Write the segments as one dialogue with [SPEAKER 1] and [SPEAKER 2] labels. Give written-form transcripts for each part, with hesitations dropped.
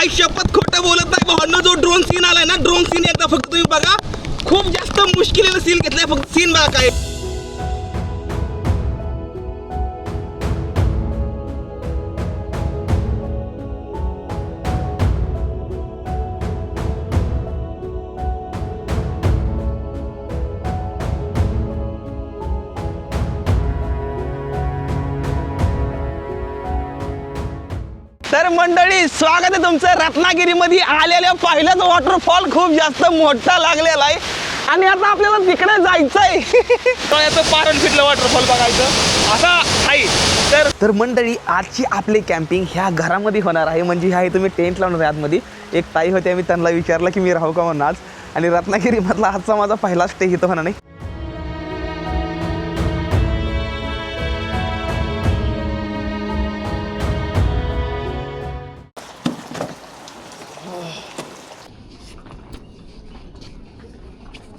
[SPEAKER 1] आई शपथ खोटं बोलत नाही भावांनो. जो ड्रोन सीन आलाय ना, ड्रोन सीन एकदा फक्त तुम्ही बघा. खूप जास्त मुश्किलीनं सीन घेतलाय. फक्त सीन बघा काय. तर मंडळी, स्वागत आहे तुमचं रत्नागिरीमध्ये आलेल्या पहिल्याच वॉटरफॉल. खूप जास्त मोठा लागलेला आहे आणि आता आपल्याला तिकडे जायचंय. तळ्याचं पारण फिरलं वॉटरफॉल बघायचं असा आहे. तर मंडळी, आजची आपली कॅम्पिंग ह्या घरामध्ये होणार आहे. म्हणजे ह्या तुम्ही टेंट लावणार आहे आतमध्ये. एक ताई होते, मी त्यांना विचारलं की मी राहू का म्हणून आज. आणि रत्नागिरीमधला आजचा माझा पहिला स्टे इथं होणार नाही.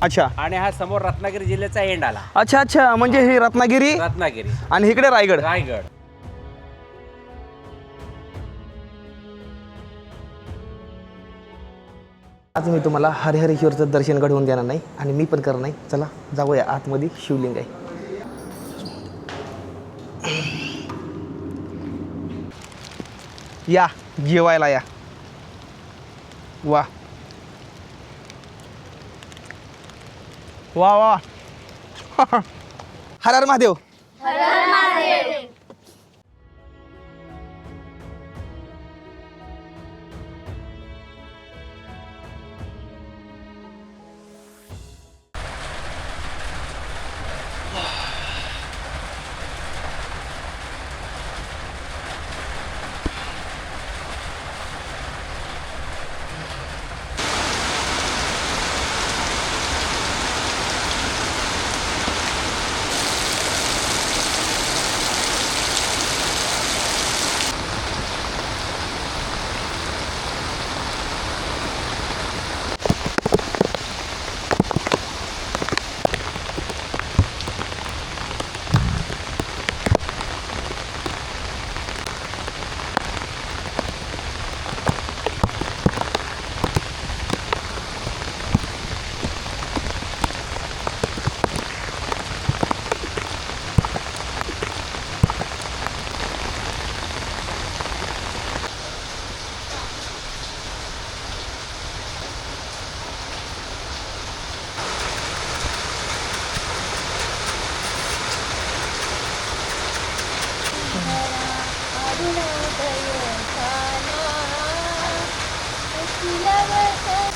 [SPEAKER 1] अच्छा.
[SPEAKER 2] आणि हा समोर रत्नागिरी जिल्ह्याचा एंड आला.
[SPEAKER 1] अच्छा अच्छा, म्हणजे हे रत्नागिरी आणि इकडे रायगड. आज मी तुम्हाला हरिहरेश्वरचं दर्शन घडवून देणार नाही आणि मी पण करणार नाही. चला जाऊया आतमध्ये. शिवलिंग आहे. या जेवायला या. वा वा वा. हर हर महादेव.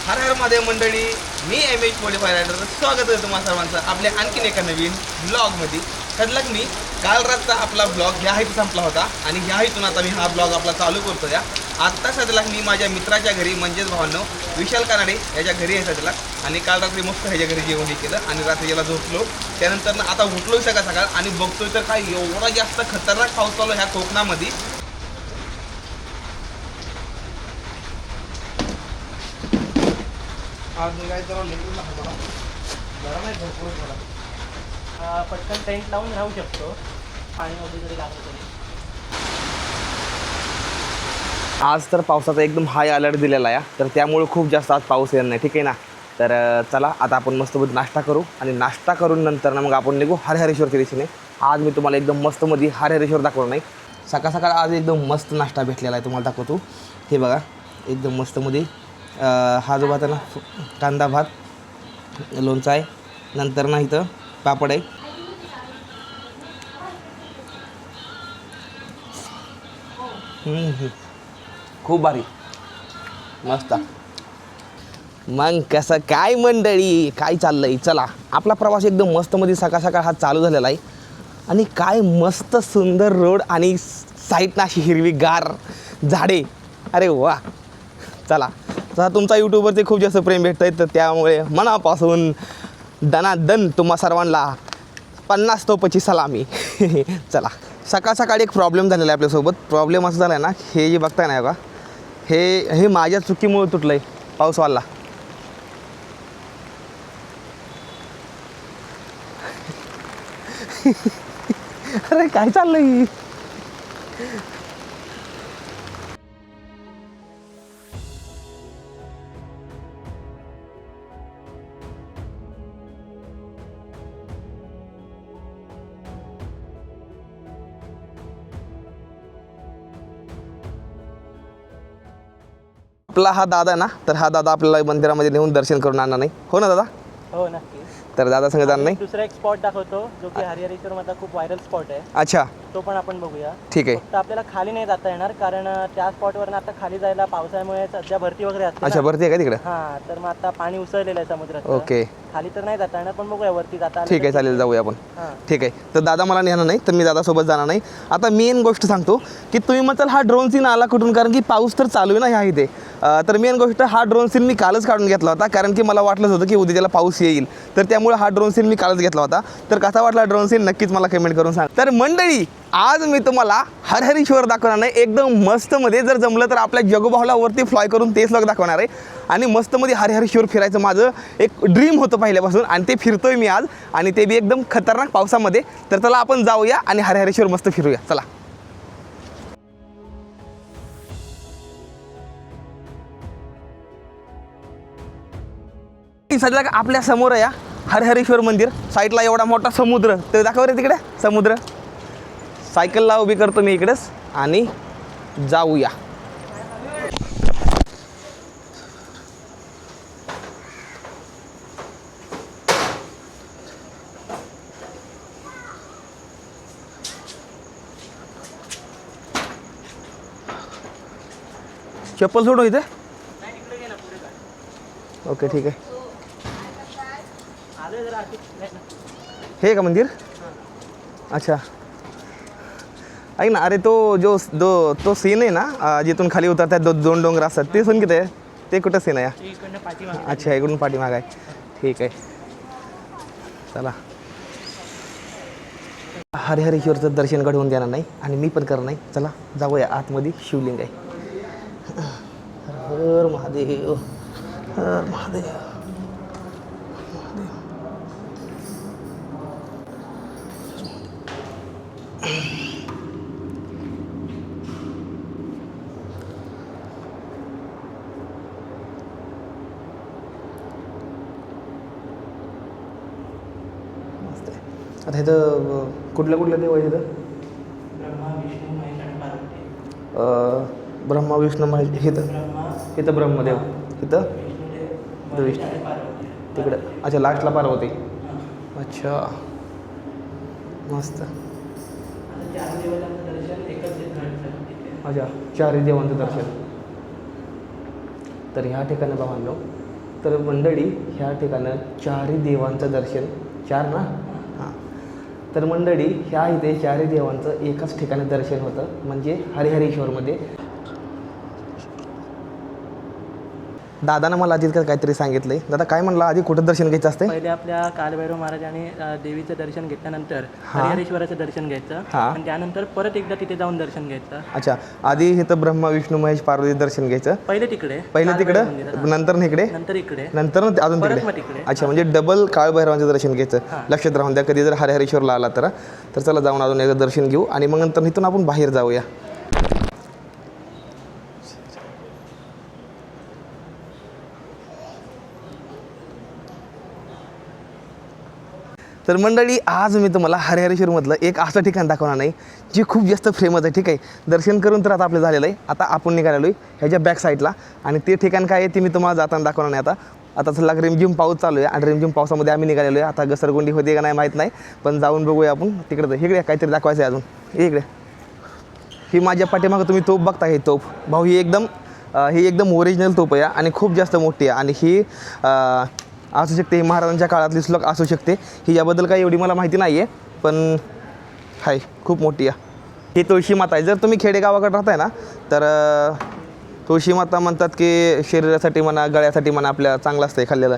[SPEAKER 1] हर हर महादेव मंडळी, मी एम.एच. Modify rider. स्वागत आहे तुम्हा सर्वांचं आपल्या आणखीन एका नवीन ब्लॉगमध्ये. सलग मी काल रातचा आपला ब्लॉग ह्या इथं संपला होता आणि ह्या इथून आता मी हा ब्लॉग आपला चालू करतो. या आत्ता सध्याला मी माझ्या मित्राच्या घरी म्हणजेच भावांनो विशाल कानाडे याच्या घरी आहे सध्याला. आणि काल रात्री मस्त ह्याच्या घरी जेवण केलं आणि रात्री याला झोपलो. त्यानंतर आता उठलोय सकाळ आणि बघतोय तर काय एवढा जास्त खतरनाक पाऊस चालू ह्या कोकणामध्ये. आज मी काय तर लेकरू नका मला जरा नाही भरपूर थोडा
[SPEAKER 3] पटकन टेंट लावून राहू शकतो. पाणी वगैरे जरी लागलं तरी.
[SPEAKER 1] आज तर पावसाचा एकदम हाय अलर्ट दिलेला आहे. तर त्यामुळे खूप जास्त आज पाऊस येणार नाही. ठीक आहे ना. तर चला आता आपण मस्तमध्ये नाश्ता करू आणि नाश्ता करून नंतर ना मग आपण निघू हरिहरेश्वरच्या दिशेने. आज मी तुम्हाला एकदम मस्तमध्ये हरिहरेश्वर दाखवणार नाही. सकाळ आज एकदम मस्त नाश्ता भेटलेला आहे, तुम्हाला दाखवतो. हे बघा एकदम मस्तमध्ये हा जो भात आहे ना, कांदा भात, लोणचा आहे, नंतर ना इथं पापड आहे. खूप भारी मस्त. मग कसं काय मंडळी, काय चाललंय? चला आपला प्रवास एकदम मस्तमध्ये सकाळ हा चालू झालेला आहे. आणि काय मस्त सुंदर रोड आणि साईडनं अशी हिरवीगार झाडे. अरे वा. चला तर तुमचा यूट्यूबवरती खूप जास्त प्रेम भेटतं आहे, तर त्यामुळे मनापासून दनादन तुम्हा सर्वांना 50 तोपची सलामी. चला सकाळ एक प्रॉब्लेम झालेला आहे आपल्यासोबत. प्रॉब्लेम असं झाला आहे ना, हे जे बघताय ना बघा, हे माझ्या चुकीमुळे तुटलं आहे पाऊसवाला. अरे काय चाललंय? आपला हा दादा ना, तर हा दादा आपल्याला मंदिरामध्ये नेऊन दर्शन करून आणणार नाही, हो ना दादा?
[SPEAKER 3] हो नक्की.
[SPEAKER 1] तर दादा सांगत जाणार नाही.
[SPEAKER 3] दुसरा एक स्पॉट दाखवतो जो की हरिहरेश्वर मधला खूप व्हायरल स्पॉट आहे,
[SPEAKER 1] अच्छा
[SPEAKER 3] तो पण आपण बघूया.
[SPEAKER 1] ठीक आहे.
[SPEAKER 3] फक्त आपल्याला खाली नाही जाता येणार कारण त्या स्पॉटवरनं आता खाली जायला पावसामुळे सध्या भरती वगैरे असते
[SPEAKER 1] अच्छा
[SPEAKER 3] ना.
[SPEAKER 1] भरती आहे का तिकडे?
[SPEAKER 3] हा, तर मग आता पाणी उसळलेलं आहे समुद्राचं.
[SPEAKER 1] ओके
[SPEAKER 3] खाली तर नाही जाता येणार, पण बघूया वरती जाता आलं
[SPEAKER 1] ठीक आहे,
[SPEAKER 3] तर
[SPEAKER 1] चालेल, जाऊया आपण.
[SPEAKER 3] हां.
[SPEAKER 1] ठीक आहे. तर दादा मला नेणार नाही, तर मी दादासोबत जाणार नाही. आता मेन गोष्ट सांगतो की तुम्ही म्हणाल हा ड्रोन सीन आला कुठून, कारण की पाऊस तर चालू आहे ना ह्या इथे. तर मेन गोष्ट हा ड्रोन सीन मी कालच काढून घेतला होता, कारण की मला वाटलंच होतं की उद्या त्याला पाऊस येईल, तर त्यामुळे हा ड्रोन सीन मी कालच घेतला होता. तर कसा वाटला ड्रोन सीन नक्कीच मला कमेंट करून सांग. तर मंडळी, आज मी तुम्हाला हरिहरेश्वर दाखवणार नाही, एकदम मस्तमध्ये. जर जमलं तर आपल्या जगोभावला वरती फ्लाय करून तेच लोक दाखवणार आहे. आणि मस्तमध्ये हरिहरेश्वर फिरायचं माझं एक ड्रीम होतं पहिल्यापासून, आणि ते फिरतोय मी आज, आणि ते बी एकदम खतरनाक पावसामध्ये. तर चला आपण जाऊया आणि हरिहरेश्वर मस्त फिरूया, चला. सध्या आपल्या समोर आहे हरिहरेश्वर मंदिर. साईडला एवढा मोठा समुद्र, ते दाखव रे तिकडे समुद्र. सायकलला उभी करतो मी इकडेच आणि जाऊया. चप्पल सोडू इथे. ओके ठीक आहे.
[SPEAKER 3] आलोय जरा आधी. नाही ना.
[SPEAKER 1] हे का मंदिर? अच्छा ऐक ना, अरे तो सीन आहे ना, जिथून खाली उतरतात दोन डोंगर असतात, ते सीन किती आहे? ते कुठं सीन आहे?
[SPEAKER 3] इकडनं पाठीमागे.
[SPEAKER 1] अच्छा, इकडून पाठीमाग आहे. ठीक आहे, चला. हरिहरेश्वरचं दर्शन घडवून देणार नाही आणि मी पण करणार नाही. चला जाऊया आतमध्ये. शिवलिंग आहे. हर महादेव, हर महादेव. आता इथं कुठलं देव आहे इथं?
[SPEAKER 3] ब्रह्मा विष्णू महेश आणि पार्वती.
[SPEAKER 1] ब्रह्मा विष्णू महेश. इथं ब्रह्मदेव, इथं
[SPEAKER 3] विष्णुदेव
[SPEAKER 1] विष्णू
[SPEAKER 3] आणि पार्वती.
[SPEAKER 1] तिकडं. अच्छा, लास्टला पार्वती. अच्छा मस्त.
[SPEAKER 3] आता चार देवतांचं दर्शन एकच घडतं तिथे.
[SPEAKER 1] अच्छा, चारही देवांचं दर्शन. तर ह्या ठिकाणी पाहतो, तर मंडळी ह्या ठिकाणं चारही देवांचं दर्शन. चार ना? हां. तर मंडळी ह्या इथे चारही देवांचं एकाच ठिकाणी दर्शन होतं, म्हणजे हरिहरेश्वरमध्ये. दादानं मला आधी काहीतरी सांगितलंय. दादा काय म्हणला, आधी कुठं दर्शन घ्यायचं असते?
[SPEAKER 3] पहिले आपल्या कालभैरव महाराजांनी देवीचं दर्शन घेतल्यानंतर
[SPEAKER 1] हा.
[SPEAKER 3] हरिहरेश्वराचं दर्शन घ्यायचं
[SPEAKER 1] हा.
[SPEAKER 3] आणि त्यानंतर परत एकदा तिथे जाऊन दर्शन घ्यायचं.
[SPEAKER 1] अच्छा, आधी इथं ब्रह्मा विष्णू महेश पार्वती दर्शन घ्यायचं.
[SPEAKER 3] पहिले तिकडे,
[SPEAKER 1] पहिले
[SPEAKER 3] कालभैरव
[SPEAKER 1] तिकडं,
[SPEAKER 3] मंदिरात.
[SPEAKER 1] नंतर इकडे,
[SPEAKER 3] नंतर इकडे,
[SPEAKER 1] नंतर अजून
[SPEAKER 3] परत
[SPEAKER 1] तिकडे.
[SPEAKER 3] मग तिकडे.
[SPEAKER 1] अच्छा, म्हणजे डबल काळभैरवांचं दर्शन घ्यायचं.
[SPEAKER 3] हां.
[SPEAKER 1] लक्षात राहून द्या, कधी जर हरिहरेश्वरला आला तर. तर चला जाऊन अजून एकदा दर्शन घेऊ आणि मग नंतर इथून आपण बाहेर जाऊया. तर मंडळी, आज मी तुम्हाला हरिहरेश्वरमधलं एक असं ठिकाण दाखवणार नाही जे खूप जास्त फेमस आहे. ठीक आहे, दर्शन करून तर आता आपलं झालेलं आहे. आता आपण निघालेलो आहे ह्याच्या बॅक साईडला, आणि ते ठिकाण काय आहे ते मी तुम्हाला जाताना दाखवणार नाही. आता चला, रिमझिम पाऊस चालू आहे आणि रिमझिम पावसामध्ये आम्ही निघालेलो आहे. आता घसरगुंडी होते का नाही माहीत नाही, पण जाऊन बघूया आपण तिकडं. इकडे काहीतरी दाखवायचं आहे अजून. इकडे ही माझ्या पाठीमागं तुम्ही तोफ बघता, ही तोफ भाऊ, ही एकदम ओरिजिनल तोफ आहे आणि खूप जास्त मोठी आहे. आणि ही असू शकते, ही महाराजांच्या काळातली श्लोक असू शकते. ही याबद्दल काही एवढी मला माहिती नाही आहे, पण हाय खूप मोठी आहे. ही तुळशी माता आहे. जर तुम्ही खेडेगावाकडे राहताय ना, तर तुळशी माता म्हणतात की शरीरासाठी म्हणा, गळ्यासाठी म्हणा, आपल्या चांगलं असतं खाल्लेलं,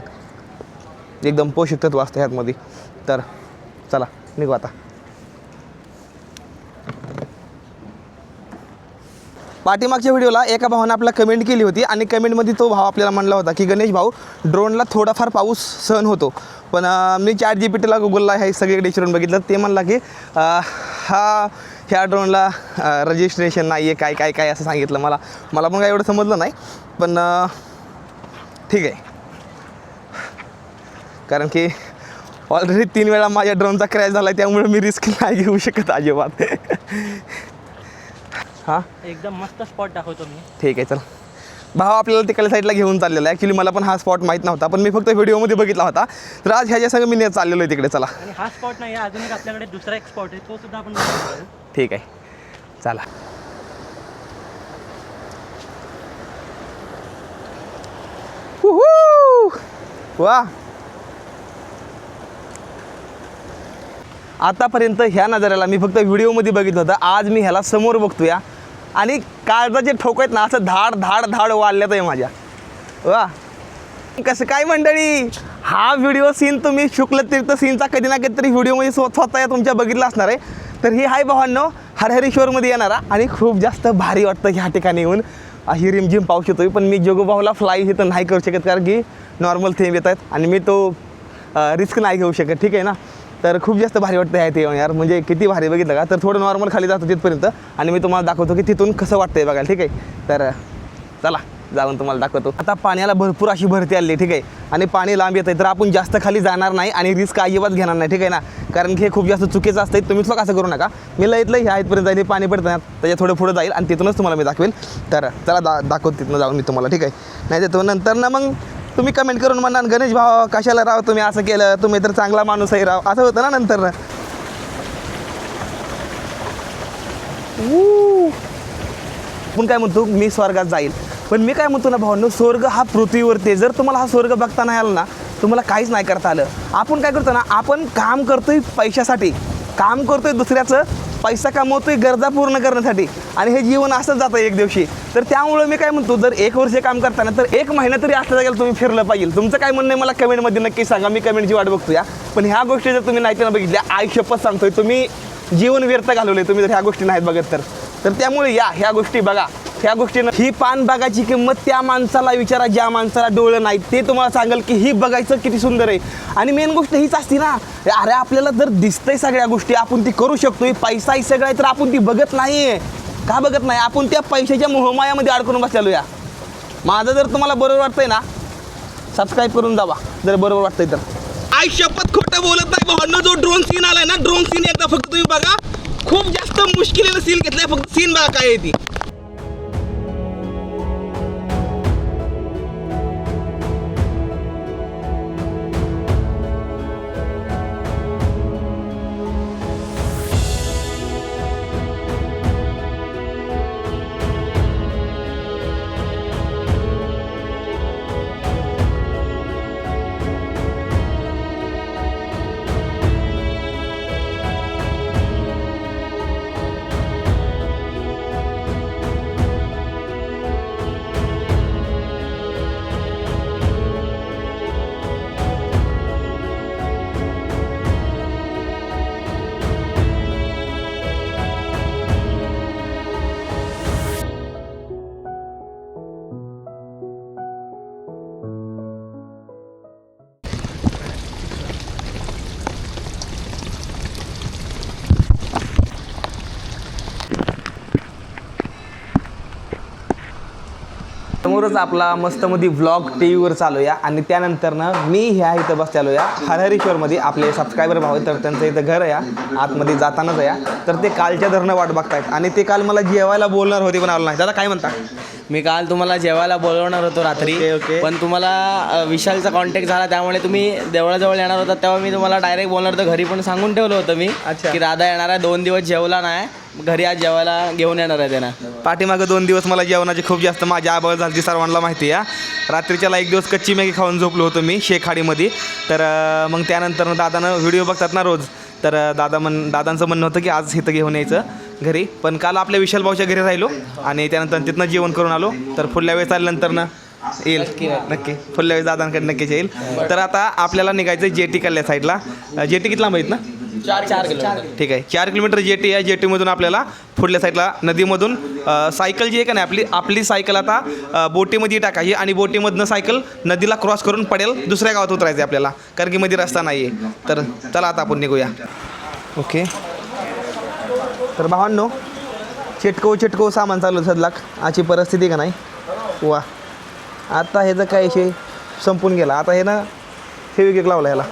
[SPEAKER 1] एकदम पोषक तत्व असतं ह्यातमध्ये. तर चला निघू आता. पाठीमागच्या व्हिडिओला एका भावानं आपल्याला कमेंट केली होती आणि कमेंटमध्ये तो भाव आपल्याला म्हणला होता की गणेश भाऊ, ड्रोनला थोडाफार पाऊस सहन होतो. पण मी ChatGPTला, गुगलला हे सगळीकडे विचारून बघितलं. ते म्हणला की ह्या ड्रोनला रजिस्ट्रेशन नाही आहे, काय असं सांगितलं. मला पण काय एवढं समजलं नाही, पण ठीक आहे. कारण की ऑलरेडी 3 वेळा माझ्या ड्रोनचा क्रॅश झाला आहे, त्यामुळे मी रिस्क नाही घेऊ शकत अजिबात. हां,
[SPEAKER 3] एकदम मस्त स्पॉट दाखवतो मी.
[SPEAKER 1] ठीक आहे, चल. भाव आपल्याला तिकडल्या साईडला घेऊन चाललेला आहे. ॲक्च्युली मला पण हा स्पॉट माहीत नव्हता, पण मी फक्त व्हिडिओमध्ये बघितला होता. तर आज ह्याच्या संग मी चाललेलो आहे तिकडे. चला
[SPEAKER 3] आणि हा स्पॉट नाही आहे, अजून एक आपल्याकडे दुसरा एक स्पॉट आहे, तो सुद्धा आपण बघू.
[SPEAKER 1] ठीक आहे, चला. वा, आतापर्यंत ह्या नजाऱ्याला मी फक्त व्हिडिओमध्ये बघितलं होतं. आज मी ह्याला समोर बघतोया आणि काळजाचे ठोक आहेत ना, असं धाड धाड धाड वाढल्यात आहे माझ्या. वा, कसं काय मंडळी, हा व्हिडिओ सीन तुम्ही शुक्ल तीर्थ सीनचा कधी ना कधीतरी व्हिडिओमध्ये स्वतः तुमच्या बघितला असणार आहे. तर ही हाय भावांनो हरहरेश्वरमध्ये येणारा आणि खूप जास्त भारी वाटतं ह्या ठिकाणी येऊन. ही रिमझिम पाऊस येतोय, पण मी जोगोभाऊला फ्लाय हे तर नाही करू शकत, कारण की नॉर्मल थेंब येत आहेत आणि मी तो रिस्क नाही घेऊ शकत. ठीक आहे ना. तर खूप जास्त भारी वाटतं आहे ते यार, म्हणजे किती भारी बघितलं का. तर थोडं नॉर्मल खाली जातो तिथपर्यंत आणि मी तुम्हाला दाखवतो की तिथून कसं वाटतं आहे बघायला. ठीक आहे, तर चला जाऊन तुम्हाला दाखवतो. आता पाण्याला भरपूर अशी भरती आली. ठीक आहे, आणि पाणी लांब येत आहे, तर आपण जास्त खाली जाणार नाही आणि रिस्क अजिबात घेणार नाही. ठीक आहे ना, कारण की हे खूप जास्त चुकीचं असतं. तुम्हीच लोक असं करू नका. मी लईतलं ह्या इथपर्यंत जाईल, पाणी पडतं ना त्याच्या थोडं पुढं जाईल आणि तिथूनच तुम्हाला मी दाखवेल. तर चला दाखवतो तिथून जाऊन मी तुम्हाला. ठीक आहे, नाही देतो नंतर ना मग तुम्ही कमेंट करून म्हणाल गणेश भाव कशाला राव तुम्ही असं केलं, तुम्ही तर चांगला माणूस आहे राव, असं होतं ना नंतर ना. आपण काय म्हणतो मी स्वर्गात जाईल, पण मी काय म्हणतो ना भावांनो, स्वर्ग हा पृथ्वीवरती आहे. जर तुम्हाला हा स्वर्ग बघता नाही आला ना, तुम्हाला काहीच नाही करता आलं. आपण काय करतो ना, आपण काम करतोय पैशासाठी, काम करतोय दुसऱ्याचं, पैसा कमवतोय गरजा पूर्ण करण्यासाठी, आणि हे जीवन असंच जातं एक दिवशी. तर त्यामुळे मी काय म्हणतो, जर 1 वर्ष काम करताना तर 1 महिना तरी असल्या जागेला तुम्ही फिरलं पाहिजे. तुमचं काय म्हणणं आहे मला कमेंटमध्ये नक्की सांगा, मी कमेंटची वाट बघतो या. पण ह्या गोष्टी जर तुम्ही नाही बघितल्या, आयुष्यपत सांगतोय, तुम्ही जीवन व्यर्थ घालवले तुम्ही जर ह्या गोष्टी नाहीत बघत तर त्यामुळे या ह्या गोष्टी बघा. ह्या गोष्टीनं ही पान बघायची किंमत त्या माणसाला विचारा ज्या माणसाला डोळं नाहीत, ते तुम्हाला सांगेल की ही बघायचं किती सुंदर आहे. आणि मेन गोष्ट हीच असते ना, अरे आपल्याला जर दिसतंय सगळ्या गोष्टी, आपण ती करू शकतोय, पैसा ही सगळं आहे, तर आपण ती बघत नाहीये. का बघत नाही? आपण त्या पैशाच्या मोहमायामध्ये अडकून बसलेलो या. माझं जर तुम्हाला बरोबर वाटतंय ना, सबस्क्राईब करून जावा जर बरोबर वाटतंय तर. आयुष्यपत खोटं बोलत नाही भावांनो. जो ड्रोन सीन आलाय ना, ड्रोन सीन एकदा फक्त तुम्ही बघा. खूप जास्त मुश्किलीनं सीन घेतलाय, फक्त सीन बघा काय आहे ती. समोरच आपला मस्तमध्ये व्लॉग टी व्हीवर चालू या, आणि त्यानंतरनं मी ह्या इथं बसलेलो या हरहरेश्वरमध्ये. आपले सबस्क्रायबर भाव आहेत, तर त्यांचं इथं घर आहे या, आतमध्ये जातानाच या. तर ते कालच्या धरणं वाट बघतायत आणि ते काल मला जेवायला बोलणार होते पण आलं नाही. दादा काय म्हणता?
[SPEAKER 4] मी काल तुम्हाला जेवायला बोलवणार होतो रात्री,
[SPEAKER 1] ओके.
[SPEAKER 4] पण तुम्हाला विशालचा कॉन्टॅक्ट झाला, त्यामुळे तुम्ही देवळाजवळ येणार होता, तेव्हा मी तुम्हाला डायरेक्ट बोलणार होतं. घरी पण सांगून ठेवलं होतं मी की दादा येणार आहे, 2 दिवस जेवला नाही, घरी आज जेवायला घेऊन येणार आहे त्यांना.
[SPEAKER 1] पाठीमागं 2 दिवस मला जेवणाची खूप जास्त माझी आबळ झाली, सर्वांना माहिती आहे. रात्रीच्याला 1 दिवस कच्ची मॅगी खाऊन झोपलो होतो मी शेखाडीमध्ये. तर मग त्यानंतर दादानं व्हिडिओ बघतात ना रोज, तर दादांचं म्हणणं होतं की आज इथं घेऊन यायचं घरी. पण काल आपल्या विशाल भाऊच्या घरी राहिलो आणि त्यानंतर तिथनं जेवण करून आलो. तर पुढल्या वेळेस आल्यानंतरनं येईल नक्की, पुढल्या वेळेस दादांकडे नक्कीच येईल. तर आता आपल्याला निघायचं जेटी कल्ल्या साईडला. जेटी किती लांब आहेत ना?
[SPEAKER 4] 4 किलोमीटर.
[SPEAKER 1] ठीक आहे, 4 किलोमीटर जेटी आहे. जेटीमधून आपल्याला पुढल्या साईडला नदीमधून सायकल जी आहे का नाही आपली सायकल आता बोटीमध्ये टाकायची आणि बोटीमधनं सायकल नदीला क्रॉस करून पडेल दुसऱ्या गावात उतरायचं आहे आपल्याला, कारण की मध्ये रस्ता नाही आहे. तर चला आता आपण निघूया. ओके, तर भावांनो चिटकवू सामान चालू सदलाक आजची परिस्थिती का नाही. वा, आता ह्याचं काय विषय संपून गेला. आता हे ना फेविक्विक लावला ह्याला.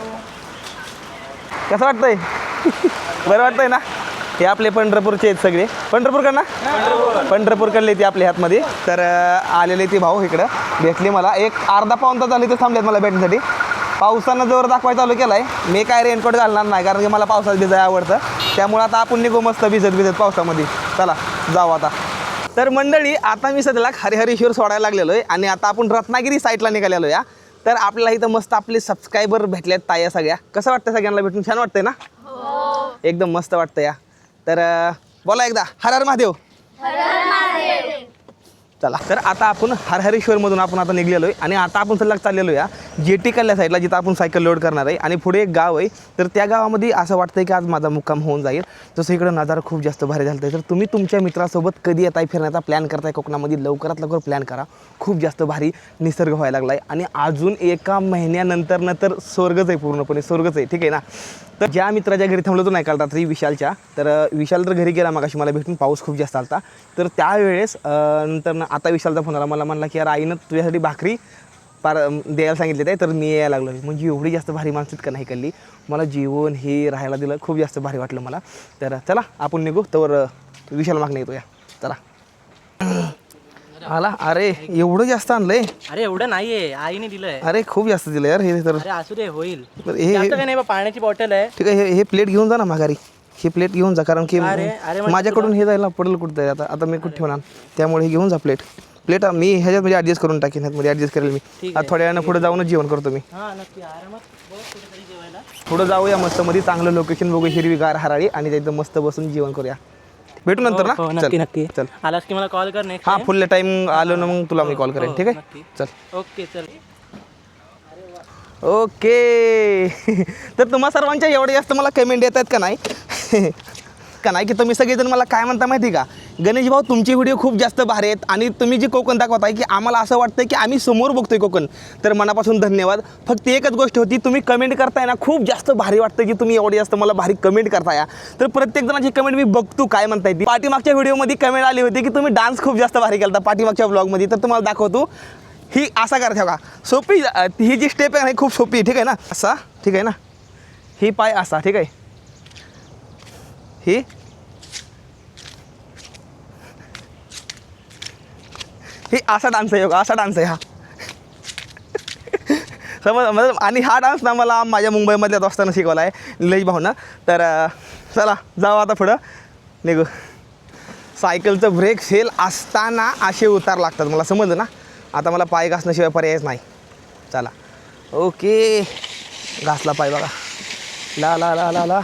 [SPEAKER 1] कसं वाटतंय? बरं वाटतंय ना? हे आपले पंढरपूरचे आहेत सगळे. पंढरपूरकर ना? पंढरपूरकडले ते आपल्या हातमध्ये. तर आलेले ते भाऊ इकडं भेटले मला. एक अर्धा पाऊण तास झाले तर थांबलेत मला भेटण्यासाठी. पावसानं जोर दाखवायला चालू केला आहे. मी काय रेनकोट घालणार नाही कारण की मला पावसात भिजायला आवडतं. त्यामुळे आता आपण निघू मस्त भिजत पावसामध्ये. चला जाऊ आता. तर मंडळी आता मी सध्याला हरिहरेश्वर सोडायला लागलेलो आहे आणि आता आपण रत्नागिरी साईडला निघालेलो या. तर आपल्याला इथं मस्त आपले सबस्क्रायबर भेटलेत ताया सगळ्या. कसं वाटतं सगळ्यांना भेटून? छान वाटतंय ना? एकदम मस्त वाटतं या. तर बोला एकदा हर हर महादेव. चला तर आता आपण हरहरेश्वरमधून आपण आता निघलेलो आहे आणि आता आपण सलग चाललेलो या जेटी कल्ल्या साईडला जिथं आपण सायकल लोड करणार आहे. आणि पुढे एक गाव आहे. तर त्या गावामध्ये असं वाटतंय की आज माझा मुक्काम होऊन जाईल. जसं इकडं नजारा खूप जास्त भारी झालं आहे. तर तुम्ही तुमच्या मित्रासोबत कधी येताय फिरण्याचा प्लॅन करताय कोकणामध्ये लवकरात लवकर प्लॅन करा. खूप जास्त भारी निसर्ग व्हायला लागला आहे आणि अजून एका महिन्यानंतर तर स्वर्गच आहे, पूर्णपणे स्वर्गच आहे. ठीक आहे ना? तर ज्या मित्राच्या घरी थांबलो तो नाही काल रात्री विशालच्या, तर विशाल तर घरी गेला मगाशी मला भेटून. पाऊस खूप जास्त आलता. तर त्यावेळेस नंतर आता विशालचा फोन आला. मला म्हणला की यार आईनं तुझ्यासाठी भाकरी द्यायला सांगितले आहे तर मी यायला लागलो. म्हणजे एवढी जास्त भारी माणसं का नाही कल्ली. मला जेवण हे राहायला दिलं. खूप जास्त भारी वाटलं मला. तर चला आपण निघू. तर विशाल मागणं येतो या. चला आला. अरे एवढं जास्त आणलंय?
[SPEAKER 3] अरे एवढं नाहीये, आईने दिलंय.
[SPEAKER 1] अरे खूप जास्त दिलं यार हे. तर
[SPEAKER 3] अरे असू दे, होईल.
[SPEAKER 1] हे
[SPEAKER 3] जास्त काय नाही बा, पाण्याची बॉटल आहे.
[SPEAKER 1] ठीक आहे. हे प्लेट घेऊन जा ना माघारी. हे प्लेट घेऊन जा कारण की
[SPEAKER 3] अरे
[SPEAKER 1] माझ्याकडून हे जायला पडेल कुठं. आता मी कुठे ठेवणार. त्यामुळे हे घेऊन जा प्लेट मी ह्याच्यामध्ये ॲडजस्ट करून टाकेन. ह्यामध्ये ॲडजस्ट करेल मी. आता थोड्या वेळानं पुढे जाऊनच जेवण करतो मी.
[SPEAKER 3] हा नक्की, आरामात बस कुठेतरी जेवायला.
[SPEAKER 1] पुढं जाऊया मस्त मध्ये चांगलं लोकेशन बघू, हिरवीगार हराळी आणि तिथं मस्त बसून जेवण करूया. भेटू नंतर ना.
[SPEAKER 3] नक्की नक्की.
[SPEAKER 1] चल.
[SPEAKER 3] आलास की मला कॉल कर नेक्स्ट.
[SPEAKER 1] हां फुल टाईम आलो ना मग तुला मी कॉल करेन. ठीक आहे. चल.
[SPEAKER 3] ओके चल.
[SPEAKER 1] ओके. तर तुम्हा सर्वांच्या एवढे जास्त मला कमेंट येत आहेत का नाही का नाही की तुम्ही सगळेजण मला काय म्हणता माहिती का, गणेश भाऊ तुमचे व्हिडिओ खूप जास्त भारी आहेत आणि तुम्ही जे कोकण दाखवताय की आम्हाला असं वाटतं की आम्ही समोर बघतोय कोकण. तर मनापासून धन्यवाद. फक्त एकच गोष्ट होती, तुम्ही कमेंट करताय ना खूप जास्त भारी वाटतं की तुम्ही एवढे जास्त मला भारी कमेंट करताय. तर प्रत्येक जणांची कमेंट मी बघतो काय म्हणताय ती. पाठीमागच्या व्हिडिओमध्ये कमेंट आली होती की तुम्ही डान्स खूप जास्त भारी केला पाठीमागच्या ब्लॉगमध्ये. तर तुम्हाला दाखवतो. ही असा करा ठेवा सोपी. ही जी स्टेप आहे ना खूप सोपी आहे. ठीक आहे ना? असा ठीक आहे ना. ही पाय असा ठीक आहे. ही असा डान्स आहे. असा डान्स आहे हा. समज मतलब. आणि हा डान्स ना मला माझ्या मुंबईमधल्या दोस्तानं शिकवला आहे, निलेश भाऊनं. तर चला जाऊ आता पुढं निघू. सायकलचं ब्रेक फेल असताना असे उतार लागतात मला, समजलं ना. आता मला पाय घासण्याशिवाय पर्यायच नाही. चला ओके. घासला पाय बघा. ला ला ला ला ला.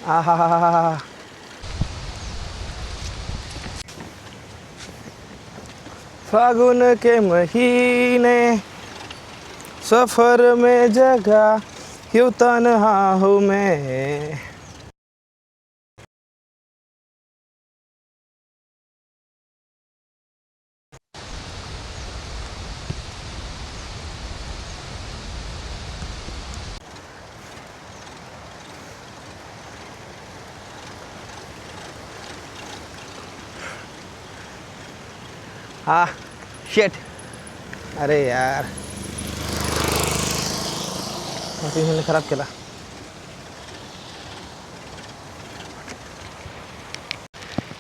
[SPEAKER 1] आ हा हा हा हा हा. फागुन के महीने सफर में जगा यूं तन्हा हूँ मैं. हा शेट. अरे यार मशीन खराब केला.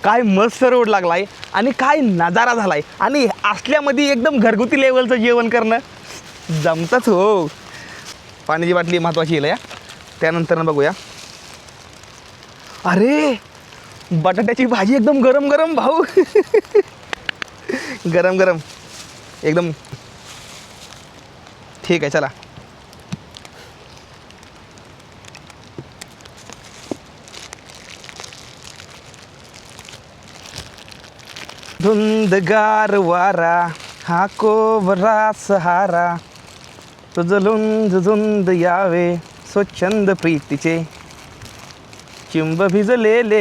[SPEAKER 1] काय मस्त रोड लागलाय आणि काय नजारा झालाय. आणि असल्यामध्ये एकदम घरगुती लेवलचं जेवण करणं जमतंच हो. पाण्याची बाटली महत्त्वाची येईल या. त्यानंतर बघूया. अरे बटाट्याची भाजी एकदम गरम गरम भाऊ. गरम गरम एकदम. ठीक आहे चला. धुंदगार वारा हा कोवरा सहारा तुझं लुंद झुंद यावे स्वच्छंद प्रीतीचे चिंब भिजलेले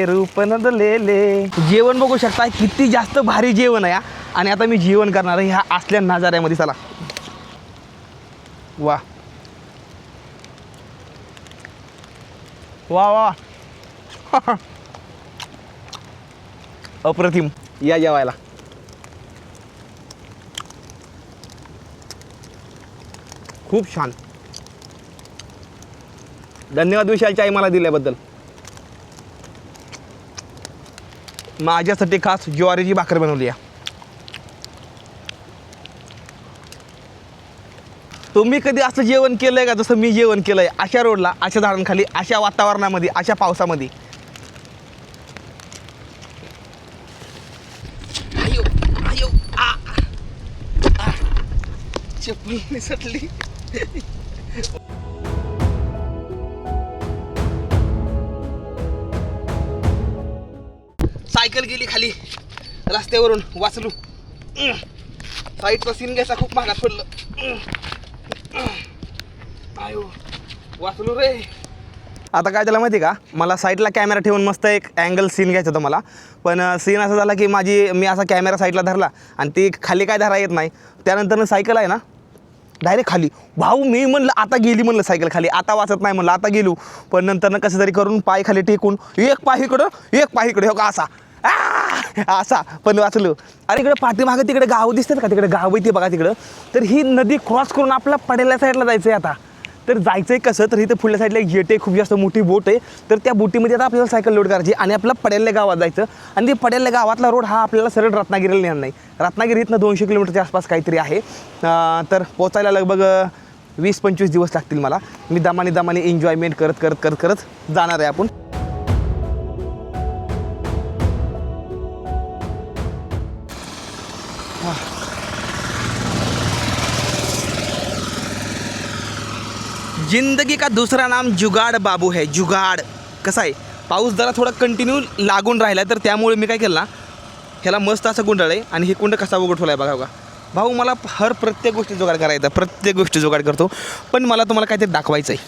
[SPEAKER 1] रूप नदलेले. जेवण बघू शकता किती जास्त भारी जेवण आहे. आणि आता मी जेवण करणार आहे ह्या असल्या नजाऱ्यामध्ये. चला वा वा वा. अप्रतिम. या जेवायला. खूप छान. धन्यवाद विशालची आई मला दिल्याबद्दल. माझ्यासाठी खास ज्वारीची भाकर बनवली आहे. तुम्ही कधी असं जेवण केलं आहे का जसं मी जेवण केलं आहे, अशा रोडला, अशा झाडांखाली, अशा वातावरणामध्ये, अशा पावसामध्ये? आयो आयो आ आ. चपली निसटली. सायकल गेली खाली रस्त्यावरून, वाचलो. साईडचा सीन घ्यायचा खूप महागात पडलं. आयो वाचलो रे. आता काय झालं माहिती का, मला साईडला कॅमेरा ठेवून मस्त एक अँगल सीन घ्यायचं होतं मला, पण सीन असं झाला की मी असा कॅमेरा साईडला धरला आणि ती खाली काय धरा येत नाही. त्यानंतर सायकल आहे ना डायरेक्ट खाली. भाऊ मी म्हणलं आता गेली, म्हणलं सायकल खाली, आता वाचत नाही म्हणलं, आता गेलो. पण नंतर कसं तरी करून पाय खाली टेकून एक पाय इकडं हो का असा असा पण वाचलो. अरे इकडे पाठीमागं तिकडे गाव दिसतात का, तिकडे गाव आहे ते बघा तिकडं. तर ही नदी क्रॉस करून आपल्या पडेल्या साईडला जायचं आहे आता. तर जायचं आहे कसं, तर इथं पुढल्या साईडला एक जेट आहे, खूप जास्त मोठी बोट आहे. तर त्या बोटीमध्ये आता आपल्याला सायकल लोड करायची आणि आपल्या पडेल्या गावात जायचं. आणि ते पडेल्या गावातला रोड हा आपल्याला सरळ रत्नागिरीला नेणार नाही. रत्नागिरी इथनं 200 किलोमीटरच्या आसपास काहीतरी आहे. तर पोचायला लगभग 20-25 दिवस लागतील मला. मी दमाने एन्जॉयमेंट करत जाणार आहे आपण. जिंदगी का दूसरा नाम जुगाड़ बाबू है. जुगाड़ कसं आहे, पाऊस जरा थोडा कंटिन्यू लागून राहिला, तर त्यामुळे मी काय केलं ना, ह्याला मस्त असं गुंडाळ आहे आणि हे कुंड कसा उघड ठेवला आहे बघा. भाऊ मला प्रत्येक गोष्टी जुगाड करायचा, प्रत्येक गोष्टी जुगाड करतो. पण मला तुम्हाला काहीतरी दाखवायचं आहे.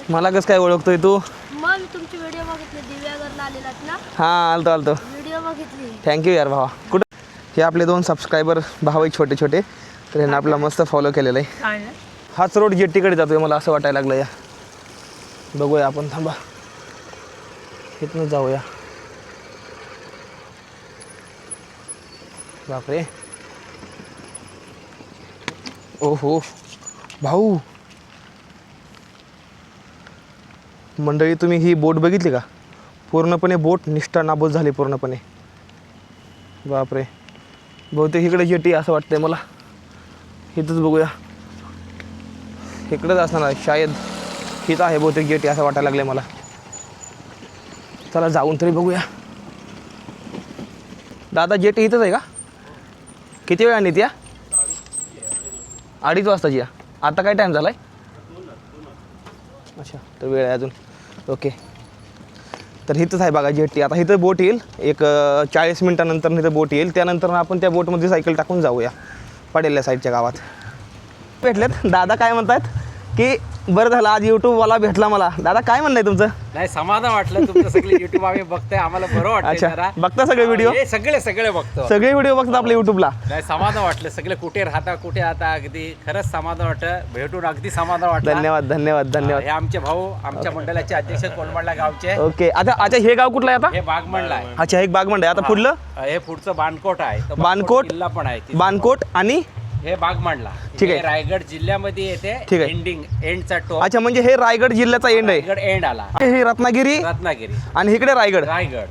[SPEAKER 1] मला कसं काय ओळखतोय तू?
[SPEAKER 5] मग तुमची व्हिडिओ बघितली, दिव्यागरला आलेलात ना?
[SPEAKER 1] हां आलतो
[SPEAKER 5] व्हिडिओ बघितली.
[SPEAKER 1] थँक्यू यार भावा. कुठं हे आपले 2 सबस्क्रायबर भाऊ आहे छोटे, तर ह्यांना आपला मस्त फॉलो केलेलं आहे. हाच रोड जेट्टीकडे जातोय मला असं वाटायला लागलं. या बघूया आपण, थांबा इथनं जाऊया. बापरे, ओहो भाऊ मंडळी, तुम्ही ही बोट बघितली का? पूर्णपणे बोट निष्ठा नाबूद झाली पूर्णपणे. बापरे, बहुतेक इकडे जेटी असं वाटतंय मला. इथंच बघूया, इकडंच असणार आहे शायद. हीच आहे बहुतेक जेटी असं वाटायला लागलं मला. चला जाऊन तरी बघूया. दादा जेटी इथंच आहे का? किती वेळाने या? 2:30 वाजताची या. आता काय टाईम झाला आहे? अच्छा, तर वेळ आहे अजून. ओके, तर इथंच आहे बघा जेटी. आता इथं बोट येईल एक 40 मिनटानंतर इथं बोट येईल. त्यानंतर आपण त्या बोटमध्ये सायकल टाकून जाऊया पडेल्या साईडच्या गावात. भेटलेत दादा, काय म्हणतात की बरं झालं आज यूट्यूबवाला भेटला मला. दादा काय म्हणणं आहे तुमचं?
[SPEAKER 2] नाही, समाधान वाटलं तुमचं. सगळे युट्यूब आम्ही बघतोय, आम्हाला बरं वाटतं.
[SPEAKER 1] अच्छा, बघता सगळे व्हिडिओ?
[SPEAKER 2] सगळे बघतो,
[SPEAKER 1] सगळे व्हिडिओ बघतात आपल्या यूट्यूबला.
[SPEAKER 2] नाही, समाधान वाटलं. सगळे कुठे राहता अगदी खरंच समाधान वाटतं. भेटून अगदी समाधान वाटलं.
[SPEAKER 1] धन्यवाद.
[SPEAKER 2] हे आमचे भाऊ, आमच्या मंडळाचे अध्यक्ष कोलमडला गावचे.
[SPEAKER 1] ओके, आता हे गाव कुठलं आहे आता?
[SPEAKER 2] हे बागमंडला आहे.
[SPEAKER 1] अच्छा, एक बागमंड आहे. आता पुढलं
[SPEAKER 2] हे पुढचं बाणकोट आहे. तो
[SPEAKER 1] बाणकोट
[SPEAKER 2] किल्ला पण आहे तिथे.
[SPEAKER 1] बाणकोट आणि
[SPEAKER 2] हे बागमंडला.
[SPEAKER 1] ठीक आहे.
[SPEAKER 2] हे रायगड जिल्ह्यामध्ये येते.
[SPEAKER 1] ठीक आहे.
[SPEAKER 2] एंडचा टोप.
[SPEAKER 1] अच्छा, म्हणजे हे रायगड जिल्ह्याचा एंड आहे.
[SPEAKER 2] रायगड एंड आला.
[SPEAKER 1] हे रत्नागिरी आणि इकडे रायगड.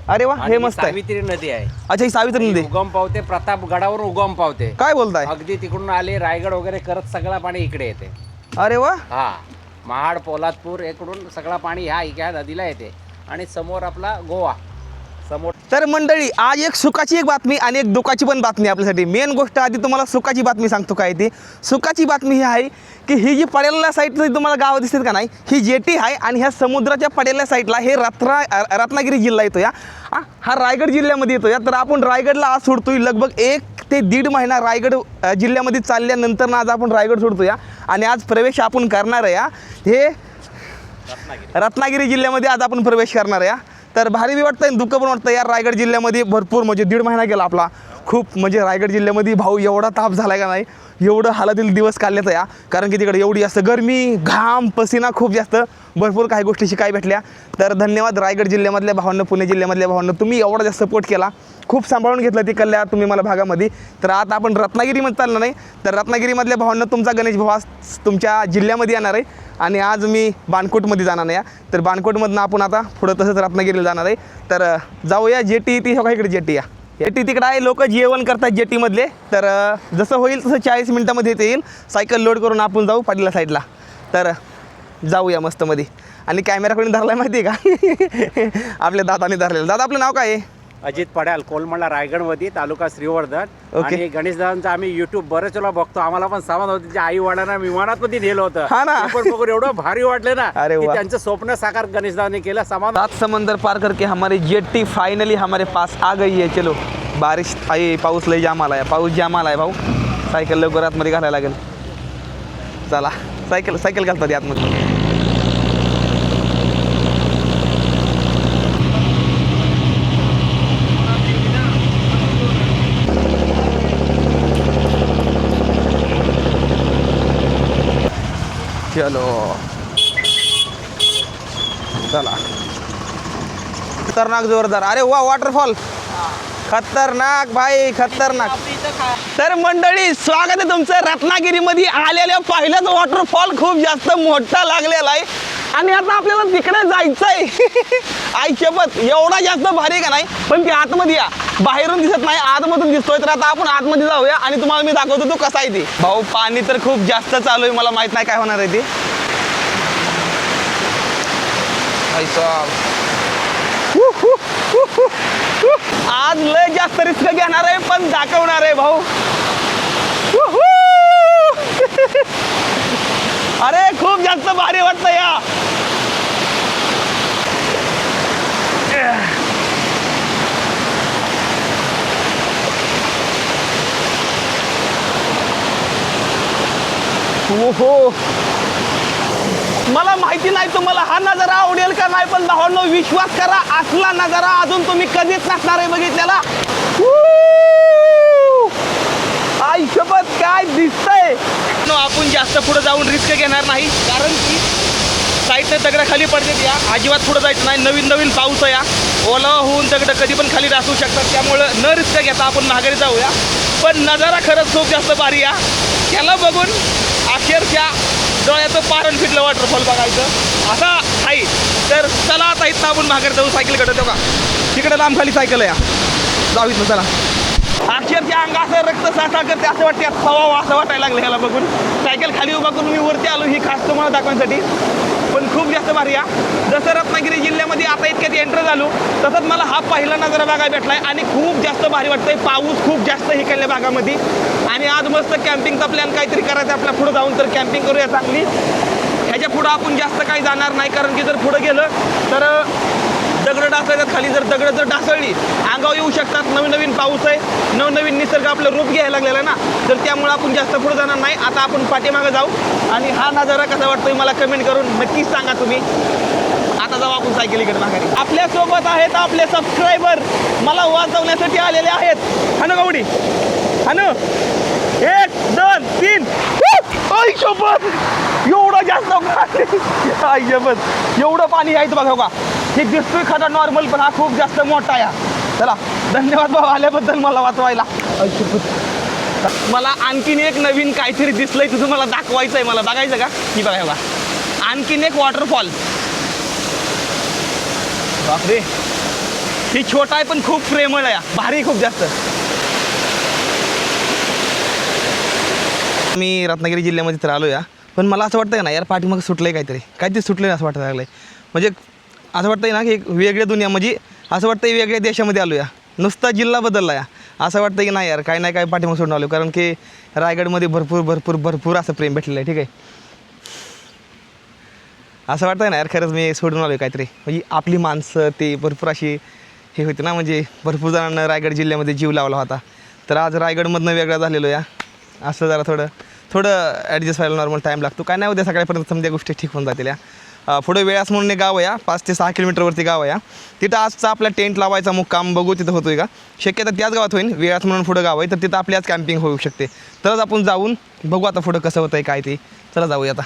[SPEAKER 1] अरे वा, हे मस्त आहे.
[SPEAKER 2] सावित्री नदी आहे.
[SPEAKER 1] अच्छा, ही सावित्री नदी
[SPEAKER 2] उगम पावते, प्रतापगडावर उगम पावते.
[SPEAKER 1] काय बोलताय?
[SPEAKER 2] अगदी तिकडून आले रायगड वगैरे करत सगळं पाणी इकडे येते.
[SPEAKER 1] अरे वा.
[SPEAKER 2] हा, महाड, पोलादपूर इकडून सगळं पाणी ह्या नदीला येते. आणि समोर आपला गोवा समोर.
[SPEAKER 1] तर मंडळी, आज एक सुखाची एक बातमी आणि एक दुःखाची पण बातमी आपल्यासाठी. मेन गोष्ट आधी तुम्हाला सुखाची बातमी सांगतो. काय ती सुखाची बातमी ही आहे की ही जी पडेल्या साईडला तुम्हाला गाव दिसतात का नाही, ही जेटी आहे आणि ह्या समुद्राच्या पडेल्या साईडला हे रत्नागिरी जिल्हा येतो. या हा रायगड जिल्ह्यामध्ये येतो. या तर आपण रायगडला आज सोडतोय. लगभग 1 ते 1.5 महिना रायगड जिल्ह्यामध्ये चालल्यानंतर आज आपण रायगड सोडतो. या आणि आज प्रवेश आपण करणार आहे. हे रत्नागिरी जिल्ह्यामध्ये आज आपण प्रवेश करणार आहे. तर भारी बी वाटतं आणि दुःख पण वाटतं यार. रायगड जिल्ह्यामध्ये भरपूर म्हणजे 1.5 महिना गेला आपला. खूप म्हणजे रायगड जिल्ह्यामध्ये भाऊ एवढा ताप झाला का नाही, एवढं हालातील दिवस काढल्याचं या. कारण की तिकडे एवढी जास्त गरमी, घाम, पसीना खूप जास्त, भरपूर काही गोष्टी शिकाय भेटल्या. तर धन्यवाद रायगड जिल्ह्यामधल्या भावांना, पुणे जिल्ह्यामधल्या भावांना, तुम्ही एवढा जास्त सपोर्ट केला, खूप सांभाळून घेतलं तिकडल्या तुम्ही मला भागामध्ये. तर आता आपण रत्नागिरीमध्ये चाललं नाही, तर रत्नागिरीमधल्या भावांना तुमचा गणेश भाऊ आज तुमच्या जिल्ह्यामध्ये येणार आहे आणि आज मी बाणकोटमध्ये जाणार नाही. तर बाणकोटमधनं आपण आता पुढं तसंच रत्नागिरीला जाणार आहे. तर जाऊया. जेटी ती हो इकडे जेटी या, जेटी तिकडं आहे. लोक जेवण करतात जेटीमधले. तर जसं होईल तसं 40 मिनटामध्ये इथे येईल. सायकल लोड करून आपण जाऊ पाटीला साईडला. तर जाऊया मस्तमध्ये. आणि कॅमेरा कोणी धरला आहे माहिती आहे का? आपल्या दादाने धरलेलं. दादा आपलं नाव काय आहे?
[SPEAKER 2] अजित पड्याल, कोलमंडला, रायगडमध्ये, तालुका श्रीवर्धन.
[SPEAKER 1] ओके.
[SPEAKER 2] आणि गणेशदादांचं आम्ही युट्यूब बरेच वेळा बघतो. आम्हाला पण सामान होतं, त्याच्या आई वडिलांना विमानात मध्ये नेलं होतं.
[SPEAKER 1] हा ना.
[SPEAKER 2] ते पण बघून एवढं भारी वाटलं ना,
[SPEAKER 1] अरे
[SPEAKER 2] की
[SPEAKER 1] वा.
[SPEAKER 2] त्यांचं स्वप्न साकार गणेशदादांनी केलं. सामान
[SPEAKER 1] 7 समंदर पार करके हमारी जेटी फाइनली हमारे पास आ गई है. चलो बारिश आई, पाऊस लय जाम आला आहे, पाऊस जाम आला आहे भाऊ. सायकल लवकर आतमध्ये घालायला लागेल. चला सायकल घालतात आतमध्ये. चलो चला. खतरनाक जोरदार. अरे वा, वॉटरफॉल खतरनाक भाई, खतरनाक. तर मंडळी, स्वागत आहे तुमचं रत्नागिरीमध्ये आलेल्या पहिल्याच वॉटरफॉल. खूप जास्त मोठा लागलेला आहे आणि आता आपल्याला तिकडे जायचंय. आई शपथ, एवढा जास्त भारी का नाही. पण ते आतमध्ये या, बाहेरून दिसत नाही, आतमधून दिसतोय. तर आता आपण आतमध्ये जाऊया आणि तुम्हाला मी दाखवतो तो कसा आहे ते. भाऊ पाणी तर खूप जास्त चालू आहे, मला माहित नाही काय होणार आहे ते. आज लय जास्त रिस्क घेणार आहे, पण दाखवणार आहे भाऊ. अरे खूप जास्त भारी वाटतं या. ओहो, मला माहिती नाही तुम्हाला हा नजारा आवडेल का नाही, पण भावांनो विश्वास करा, असला नजारा अजून तुम्ही कधीच नसणार आहे बघितलेला. आई शपथ, काय दिसतंय. आपण जास्त पुढे जाऊन रिस्क घेणार नाही, कारण की साईडने दगड खाली पडतात या. अजिबात पुढे जायचं नाही. नवीन पाऊस आहे या, ओला होऊन दगड कधी पण खाली रासू शकतात. त्यामुळं न रिस्क घेता आपण माघारी जाऊया. पण नजारा खरंच खूप जास्त भारी या. त्याला बघून अक्षरशः डोळ्याचं पारण फिटलं वॉटरफॉल बघायचं असा आहे. तर चला आता इथं आपण माघारी जाऊ. सायकलकडे तेव्हा तिकडे लांब खाली सायकल आहे, जाऊ इथं चला. अक्षरशः अंग असं रक्त साठा करते, असं वाटते हवा असं वाटायला लागलं ह्याला बघून. सायकल खाली उभा करून मी वरती आलो, ही खास तुम्हाला दाखवण्यासाठी. पण खूप जास्त भारी या. जसं रत्नागिरी जिल्ह्यामध्ये आता इतक्यात एंटर झालो, तसंच मला हा पहिला नजारा बघायला भेटलाय आणि खूप जास्त भारी वाटतंय. पाऊस खूप जास्त इकडल्या भागामध्ये आणि आज मस्त कॅम्पिंगचा प्लॅन काहीतरी करायचा आपल्या पुढे जाऊन. तर कॅम्पिंग करूया चांगली. ह्याच्या पुढं आपण जास्त काही जाणार नाही, कारण की जर पुढं गेलं तर दगड डासळतात खाली. जर दगड जर डासळली अंगावर येऊ शकतात. नवीन पाऊस आहे, नवीन निसर्ग आपलं रूप घ्यायला लागलेला आहे ना, तर त्यामुळे आपण जास्त पुढे जाणार नाही. आता आपण पाठीमागं जाऊ आणि हा नजारा कसा वाटतोय मला कमेंट करून नक्कीच सांगा तुम्ही. आता जाऊ आपण सायकलीकडे माघारी. आपल्यासोबत आहेत आपले सबस्क्रायबर, मला वाचवण्यासाठी आलेले आहेत. हनु गवडी, हनु 1 2 3. आई शपथ, एवढं जास्त पाणी. आई शपथ, एवढं पाणी यायचं बघा का. हे दिसतोय खरा नॉर्मल, पण हा खूप जास्त मोठा आहे. चला धन्यवाद भाऊ आल्याबद्दल मला वाचवायला. आई शपथ, मला आणखीन एक नवीन काहीतरी दिसलंय, तुझं मला दाखवायचं आहे. मला बघायचं का? ही बघा बघा, आणखीन एक वॉटरफॉल. बापरे, ही छोटा आहे पण खूप प्रेमळ आहे, भारी खूप जास्त. मी रत्नागिरी जिल्ह्यामध्ये तर आलो या, पण मला असं वाटतं ना यार, पाठीमागं सुटलं आहे काहीतरी सुटलं आहे असं वाटायला लागलं आहे. म्हणजे असं वाटतंय ना की एक वेगळ्या दुनिया, म्हणजे असं वाटतं वेगळ्या देशामध्ये आलो या. नुसता जिल्हा बदलला या, असं वाटतं की नाही यार काही नाही काय पाठीमागं सोडून आलो. कारण की रायगडमध्ये भरपूर असं प्रेम भेटलेलं आहे. ठीक आहे, असं वाटतं ना यार खरंच मी सोडून आलो काहीतरी. म्हणजे आपली माणसं ते भरपूर अशी हे होती ना, म्हणजे भरपूर जणांना रायगड जिल्ह्यामध्ये जीव लावला होता. तर आज रायगडमधनं वेगळा झालेलो या. असं जरा थोडं ॲडजस्ट व्हायला नॉर्मल टाईम लागतो. काय नाही, उद्या सकाळपर्यंत समजा गोष्टी ठीक होऊन जातील या. पुढे वेळास म्हणून एक गाव आहे 5 ते 6 किलोमीटरवरती गाव आहे तिथं आजचा आपला टेंट लावायचा मुक्काम बघू तिथं होतोय का शक्यता त्याच गावात होईल वेळास म्हणून पुढं गाव आहे तर तिथं आपली आज कॅम्पिंग होऊ शकते तरच आपण जाऊन बघू आता पुढं कसं होतं आहे काय ते चला जाऊया आता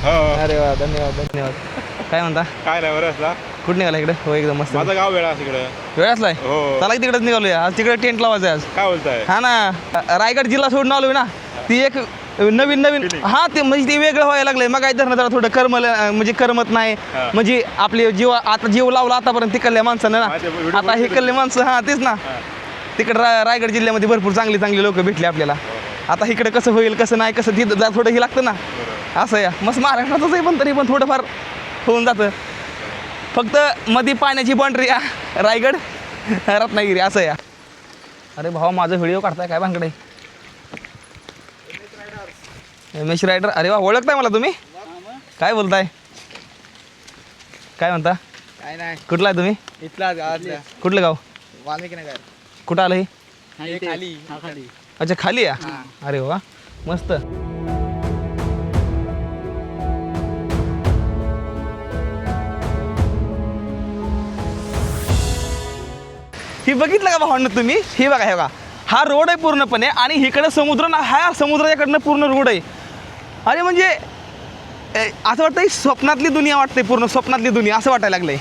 [SPEAKER 1] अरे वा धन्यवाद धन्यवाद काय म्हणता
[SPEAKER 6] काय नाही बरं असला
[SPEAKER 1] कुठं निघाला इकडे हो एकदम मस्त
[SPEAKER 6] माझं गाव वेळा तिकडं
[SPEAKER 1] वेळासलाय
[SPEAKER 6] हो.
[SPEAKER 1] चला की तिकडेच निघालोय आज तिकडे टेंट लावायचं आहे आज
[SPEAKER 6] काय बोलताय
[SPEAKER 1] हा ना रायगड जिल्हा सोडून आलोय ना ती एक नवीन हा ते म्हणजे ते वेगळं व्हायला लागलंय मग काय धरणं जरा थोडं म्हणजे करमत नाही म्हणजे आपले जीव लावला आतापर्यंत तिकडल्या माणसानं
[SPEAKER 6] हा, ते
[SPEAKER 1] ना
[SPEAKER 6] video
[SPEAKER 1] आता इकडले माणसं हा तेच ना तिकडे रायगड जिल्ह्यामध्ये भरपूर चांगली लोक भेटले आपल्याला आता इकडे कसं होईल कसं नाही कसं तिथं जरा थोडं हे लागतं ना असं या मस्त महाराष्ट्रातच आहे पण तरी पण थोडंफार होऊन जातं फक्त मध्ये पाण्याची बाउंड्री रायगड रत्नागिरी असं या अरे भाऊ माझा व्हिडिओ काढताय काय भानकडे एम.एस. रायडर अरे वा ओळखताय मला तुम्ही काय बोलताय काय म्हणता
[SPEAKER 4] काय नाही
[SPEAKER 1] कुठला आहे तुम्ही
[SPEAKER 4] इथला गावातल्या
[SPEAKER 1] कुठलं गाव
[SPEAKER 4] वाल्मिकी नगर
[SPEAKER 1] कुठं आलं हे
[SPEAKER 4] खाली
[SPEAKER 1] अच्छा खाली आहे अरे वा मस्त ही बघितलं का भावंड तुम्ही ही बघा हे बघा हा रोड आहे पूर्णपणे आणि इकडं समुद्र ना हा समुद्राच्याकडनं पूर्ण रोड आहे अरे म्हणजे असं वाटतंय स्वप्नातली दुनिया वाटते पूर्ण स्वप्नातली दुनिया असं वाटायला लागलंय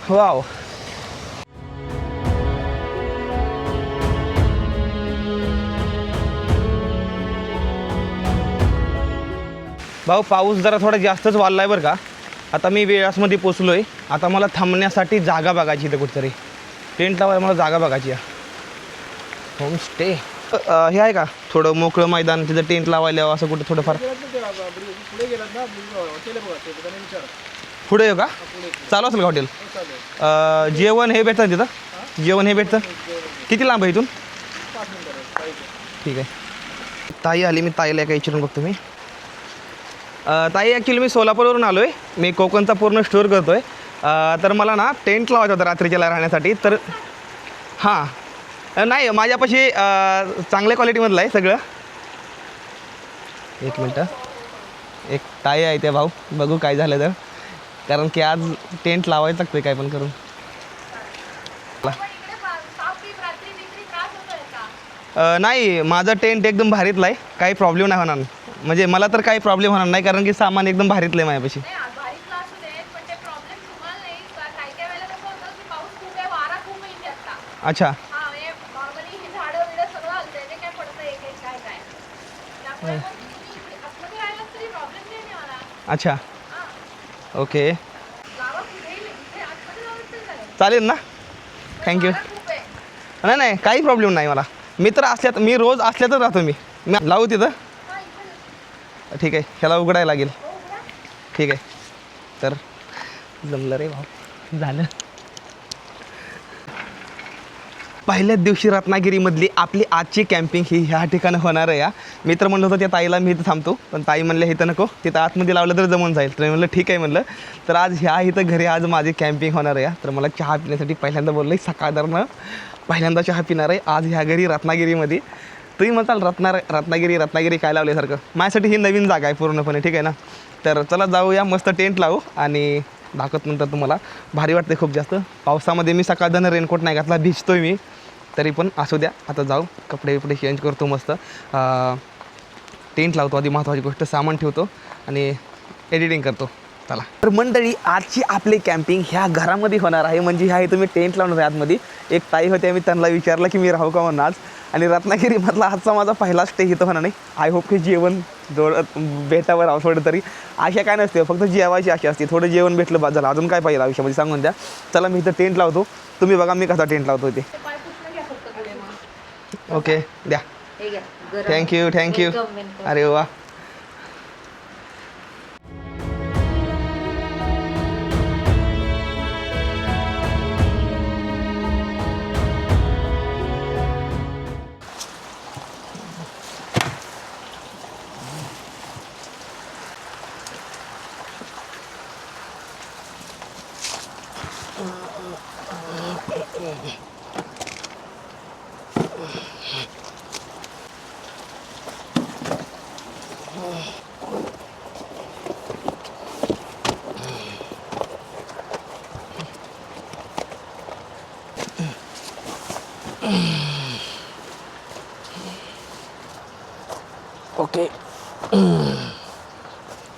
[SPEAKER 1] वाव भाऊ पाऊस जरा थोडा जास्तच वाढलाय बरं का आता मी वेळासमध्ये पोचलो आहे आता मला थांबण्यासाठी जागा बघायची इथं कुठेतरी टेंट लावायला मला जागा बघायची आहे होमस्टे हे आहे का थोडं मोकळं मैदान तिथं टेंट लावायला असं कुठं थोडंफार पुढे येऊ का चालू असेल का हॉटेल जेवण हे भेटतं तिथं जेवण हे भेटतं किती लांब आहे इथून ठीक आहे ताई आली मी ताईला काय विचारून बघतो मी ताई ॲक्च्युली मी सोलापूरवरून आलो आहे मी कोकणचा पूर्ण स्टोअर करतो आहे तर मला ना टेंट लावायचं होतं रात्रीच्याला राहण्यासाठी तर हां नाही माझ्यापाशी चांगल्या क्वालिटीमधलं आहे सगळं एक मिनटं एक ताई आहे ते भाऊ बघू काय झालं तर कारण की आज टेंट लावायचं लागतं काय पण करून नाही माझं टेंट एकदम भारीतलं आहे काही प्रॉब्लेम नाही होणार म्हणजे मला तर काही प्रॉब्लेम होणार नाही कारण की सामान एकदम भारीतलं आहे माझ्यापाशी अच्छा अच्छा ओके चालेल ना थँक्यू नाही काही प्रॉब्लेम नाही मला मी रोज असल्यातच राहतो मी लावू तिथं ठीक आहे ह्याला उघडायला लागेल ठीक आहे तर जमलं रे भाऊ झालं पहिल्याच दिवशी रत्नागिरीमधली आपली आजची कॅम्पिंग ही ह्या ठिकाणी होणार आहे मी तर म्हणलं होतं त्या ताईला मी इथं थांबतो पण ताई म्हणलं इथं नको तिथं आतमध्ये लावलं तर जमून जाईल तर म्हणलं ठीक आहे म्हणलं तर आज इथं घरी आज माझी कॅम्पिंग होणार आहे तर मला चहा पिण्यासाठी पहिल्यांदा बोललं आहे सकाळदरनं पहिल्यांदा चहा पिणार आहे आज ह्या घरी रत्नागिरीमध्ये तुम्ही म्हणताल रत्नागिरी काय लावल्यासारखं माझ्यासाठी ही नवीन जागा आहे पूर्णपणे ठीक आहे ना तर चला जाऊया मस्त टेंट लावू आणि दाखवत नंतर तुम्हाला भारी वाटते खूप जास्त पावसामध्ये मी सकाळदरनं रेनकोट नाही घातला भिजतोय मी तरी पण असू द्या आता जाऊ कपडे चेंज करतो मस्त टेंट लावतो आधी महत्त्वाची गोष्ट सामान ठेवतो आणि एडिटिंग करतो चला तर मंडळी आजची आपली कॅम्पिंग ह्या घरामध्ये होणार आहे म्हणजे ह्या तुम्ही टेंट लावणार आहे आतमध्ये एक ताई होते मी त्यांना विचारलं की मी राहू का म्हणून आज आणि रत्नागिरीमधला आजचा माझा पहिला स्टे इथं होणार नाही आय होप की जेवण भेटावं राहू थोडं तरी आशा काय नसते फक्त जेवायची आशा असते थोडं जेवण भेटलं बाद झालं अजून काय पाहिजे आयुष्यामध्ये सांगून द्या चला मी इथं टेंट लावतो तुम्ही बघा मी कसा टेंट लावतो इथे ओके द्या थँक्यू अरे वा ओके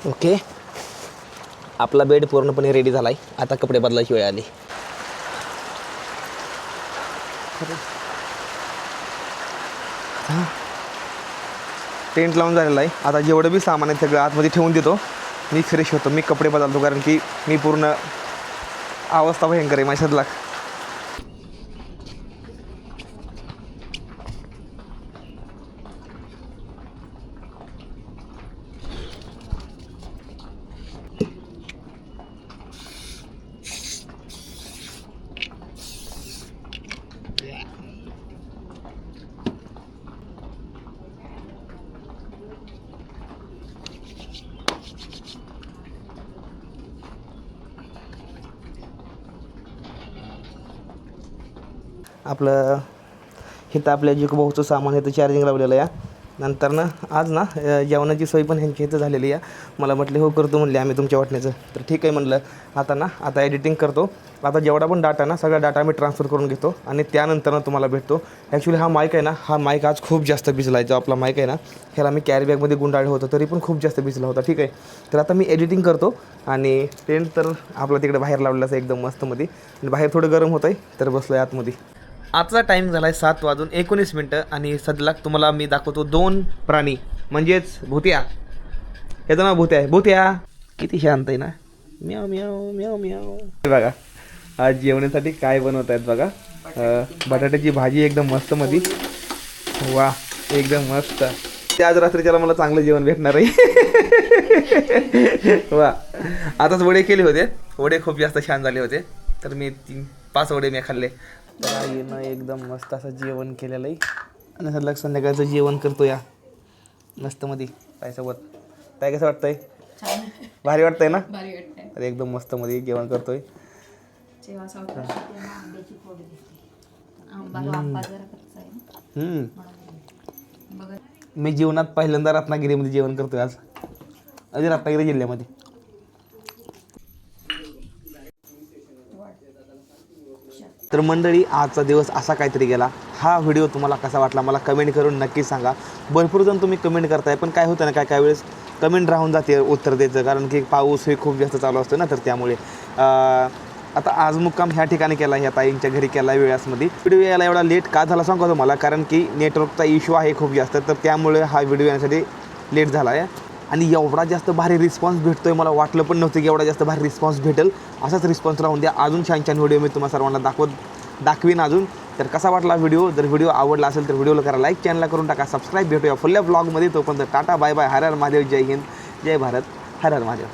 [SPEAKER 1] ओके, आपला बेड पूर्णपणे रेडी झाला आहे. आता कपडे बदलायची वेळ आली. टेंट लावून झालेला आहे. आता जेवढं बी सामान आहे सगळं आतमध्ये ठेवून देतो. मी फ्रेश होतो, मी कपडे बदलतो, कारण की मी पूर्ण अवस्था भयंकर आहे माझ्या लाख. आपलं इथं आपल्या जिकोभाऊचं सामान इथं चार्जिंग लावलेलं आहे. नंतर ना आज ना जेवणाची सोय पण ह्यांची इथं झालेली आहे. मला म्हटले हो करतो म्हणले आम्ही तुमच्या वाटण्याचं. तर ठीक आहे म्हणलं. आता एडिटिंग करतो. आता जेवढा पण डाटा ना सगळा डाटा मी ट्रान्सफर करून घेतो आणि त्यानंतर तुम्हाला भेटतो. ॲक्च्युली हा माईक आहे ना, हा माईक आज खूप जास्त भिजला आहे. जो आपला माईक आहे ना, ह्याला मी कॅरी बॅगमध्ये गुंडाळलं होतं तरी पण खूप जास्त भिजला होता. ठीक आहे, तर आता मी एडिटिंग करतो आणि टेंट तर आपला तिकडे बाहेर लावलेलं आहे एकदम मस्तमध्ये. आणि बाहेर थोडं गरम होतं आहे तर बसलो आहे आतमध्ये. आजचा टाईम झाला आहे 7:19 आणि सध्याला तुम्हाला मी दाखवतो 2 प्राणी, म्हणजेच भूत्या. ह्याचं नाव भूत्या आहे. भूत्या किती शांत आहे ना, म्याव म्याव म्याव म्याव. बघा आज जेवणासाठी काय बनवत आहेत बघा. बटाट्याची भाजी एकदम मस्त मध्ये. वा एकदम मस्त. ते आज रात्रीच्याला मला चांगलं जेवण भेटणार आहे. वा आताच वडे केले होते. वडे खूप जास्त छान झाले होते. तर मी 3-5 वडे मी खाल्ले. तर आईनं एकदम मस्त असं जेवण केलेलं आहे. आणि सलग संध्याकाळचं जेवण करतो या मस्तमध्ये ताईसोबत. ताई कसं वाटतंय? भारी वाटतंय ना? तर एकदम मस्तमध्ये जेवण करतोय. मी जीवनात पहिल्यांदा रत्नागिरीमध्ये जेवण करतोय आज. अजून रत्नागिरी जिल्ह्यामध्ये. तर मंडळी आजचा दिवस असा काहीतरी गेला. हा व्हिडिओ तुम्हाला कसा वाटला मला कमेंट करून नक्की सांगा. भरपूर जण तुम्ही कमेंट करताय, पण काय होतं ना काय वेळेस कमेंट राहून जाते उत्तर द्यायचं, कारण की पाऊस हे खूप जास्त चालू असतो ना. तर त्यामुळे आता आज मुक्काम ह्या ठिकाणी केला, ह्या ताईंच्या घरी केला वेळासमध्ये. व्हिडिओ यायला एवढा लेट का झाला सांगतो तुम्हाला, कारण की नेटवर्कचा इश्यू आहे खूप जास्त. तर त्यामुळे हा व्हिडिओ येण्यासाठी लेट झाला आहे. आणि एवढा जास्त भारी रिस्पॉन्स भेटतो आहे, मला वाटलं पण नव्हतं की एवढा जास्त भारी रिस्पॉन्स भेटेल. असाच रिस्पॉन्स राहून द्या. अजून छान छान व्हिडिओ मी तुम्हाला सर्वांना दाखवीन अजून. तर कसा वाटला व्हिडिओ? जर व्हिडिओ आवडला असेल तर व्हिडिओला करा लाईक, चॅनलला करून टाका सबस्क्राईब. भेटूया फुल्ल्या ब्लॉगमध्ये. तोपर्यंत टाटा बाय बाय. हर हर महादेव. जय हिंद, जय भारत. हर हर महादेव.